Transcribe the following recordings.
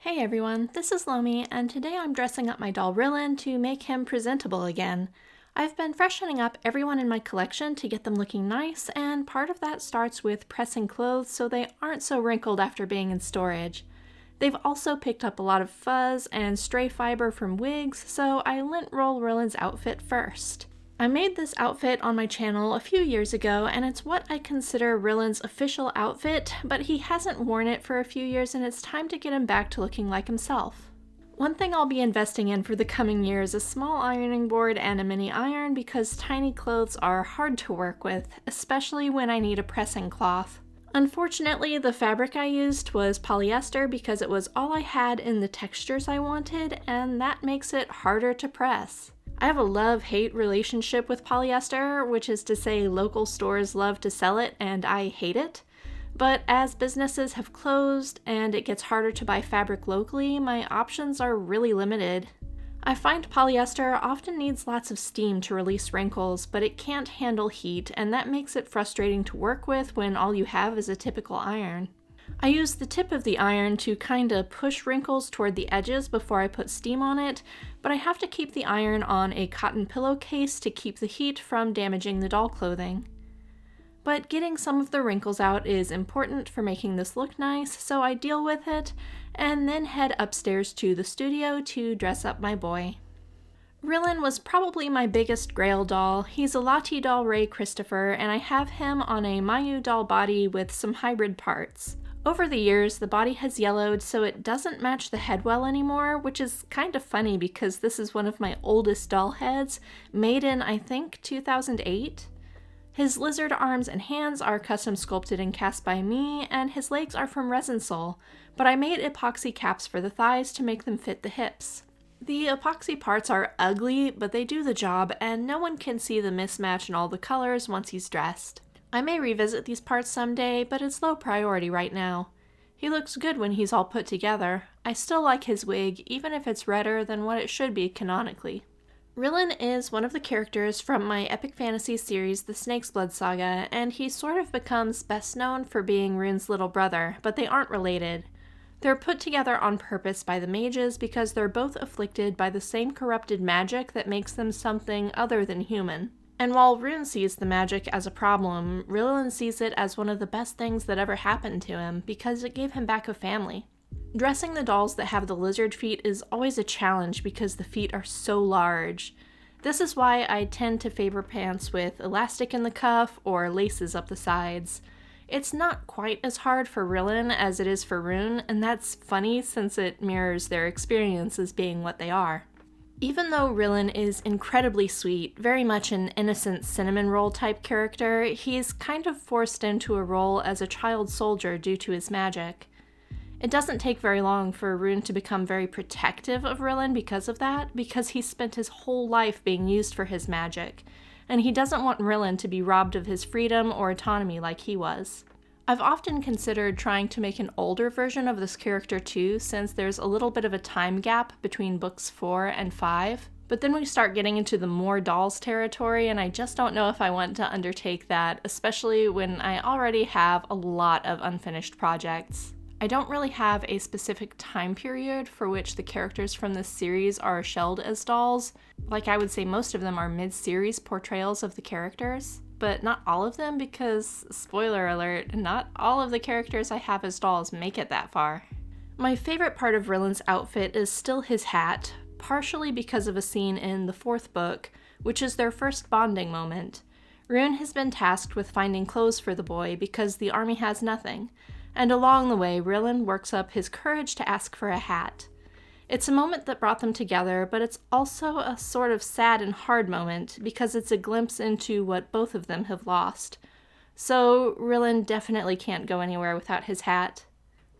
Hey everyone, this is Lomi, and today I'm dressing up my doll Rhyllyn to make him presentable again. I've been freshening up everyone in my collection to get them looking nice, and part of that starts with pressing clothes so they aren't so wrinkled after being in storage. They've also picked up a lot of fuzz and stray fiber from wigs, so I lint roll Rhyllyn's outfit first. I made this outfit on my channel a few years ago, and it's what I consider Rhyllyn's official outfit, but he hasn't worn it for a few years and it's time to get him back to looking like himself. One thing I'll be investing in for the coming year is a small ironing board and a mini iron because tiny clothes are hard to work with, especially when I need a pressing cloth. Unfortunately, the fabric I used was polyester because it was all I had in the textures I wanted, and that makes it harder to press. I have a love-hate relationship with polyester, which is to say local stores love to sell it and I hate it. But as businesses have closed and it gets harder to buy fabric locally, my options are really limited. I find polyester often needs lots of steam to release wrinkles, but it can't handle heat, and that makes it frustrating to work with when all you have is a typical iron. I use the tip of the iron to kinda push wrinkles toward the edges before I put steam on it, but I have to keep the iron on a cotton pillowcase to keep the heat from damaging the doll clothing. But getting some of the wrinkles out is important for making this look nice, so I deal with it, and then head upstairs to the studio to dress up my boy. Rhyllyn was probably my biggest Grail doll. He's a Lottie doll Ray Christopher, and I have him on a Mayu doll body with some hybrid parts. Over the years, the body has yellowed, so it doesn't match the head well anymore, which is kind of funny because this is one of my oldest doll heads, made in, I think, 2008. His lizard arms and hands are custom sculpted and cast by me, and his legs are from Resin Soul, but I made epoxy caps for the thighs to make them fit the hips. The epoxy parts are ugly, but they do the job, and no one can see the mismatch in all the colors once he's dressed. I may revisit these parts someday, but it's low priority right now. He looks good when he's all put together. I still like his wig, even if it's redder than what it should be canonically. Rhyllyn is one of the characters from my epic fantasy series, The Snake's Blood Saga, and he sort of becomes best known for being Rune's little brother, but they aren't related. They're put together on purpose by the mages because they're both afflicted by the same corrupted magic that makes them something other than human. And while Rune sees the magic as a problem, Rhyllyn sees it as one of the best things that ever happened to him because it gave him back a family. Dressing the dolls that have the lizard feet is always a challenge because the feet are so large. This is why I tend to favor pants with elastic in the cuff or laces up the sides. It's not quite as hard for Rhyllyn as it is for Rune, and that's funny since it mirrors their experiences being what they are. Even though Rhyllyn is incredibly sweet, very much an innocent cinnamon roll type character, he's kind of forced into a role as a child soldier due to his magic. It doesn't take very long for Rune to become very protective of Rhyllyn because of that, because he's spent his whole life being used for his magic, and he doesn't want Rhyllyn to be robbed of his freedom or autonomy like he was. I've often considered trying to make an older version of this character too, since there's a little bit of a time gap between books 4 and 5, but then we start getting into the more dolls territory and I just don't know if I want to undertake that, especially when I already have a lot of unfinished projects. I don't really have a specific time period for which the characters from this series are shelled as dolls. Like I would say most of them are mid-series portrayals of the characters. But not all of them because, spoiler alert, not all of the characters I have as dolls make it that far. My favorite part of Rhyllyn's outfit is still his hat, partially because of a scene in the 4th book, which is their first bonding moment. Rune has been tasked with finding clothes for the boy because the army has nothing, and along the way Rhyllyn works up his courage to ask for a hat. It's a moment that brought them together, but it's also a sort of sad and hard moment because it's a glimpse into what both of them have lost. So Rhyllyn definitely can't go anywhere without his hat.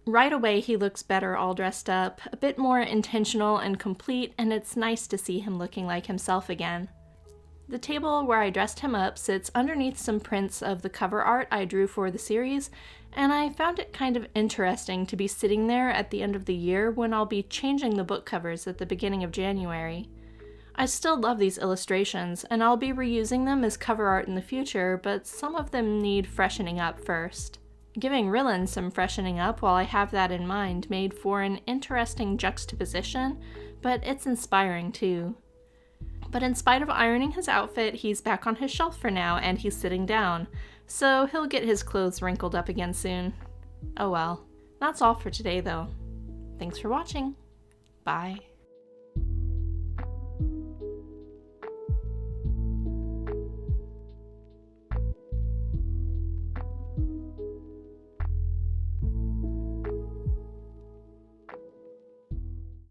Right away he looks better all dressed up, a bit more intentional and complete, and it's nice to see him looking like himself again. The table where I dressed him up sits underneath some prints of the cover art I drew for the series, and I found it kind of interesting to be sitting there at the end of the year when I'll be changing the book covers at the beginning of January. I still love these illustrations, and I'll be reusing them as cover art in the future, but some of them need freshening up first. giving Rhyllyn some freshening up while I have that in mind made for an interesting juxtaposition, but it's inspiring too. But in spite of ironing his outfit, he's back on his shelf for now and he's sitting down, so he'll get his clothes wrinkled up again soon. Oh well. That's all for today though. Thanks for watching. Bye.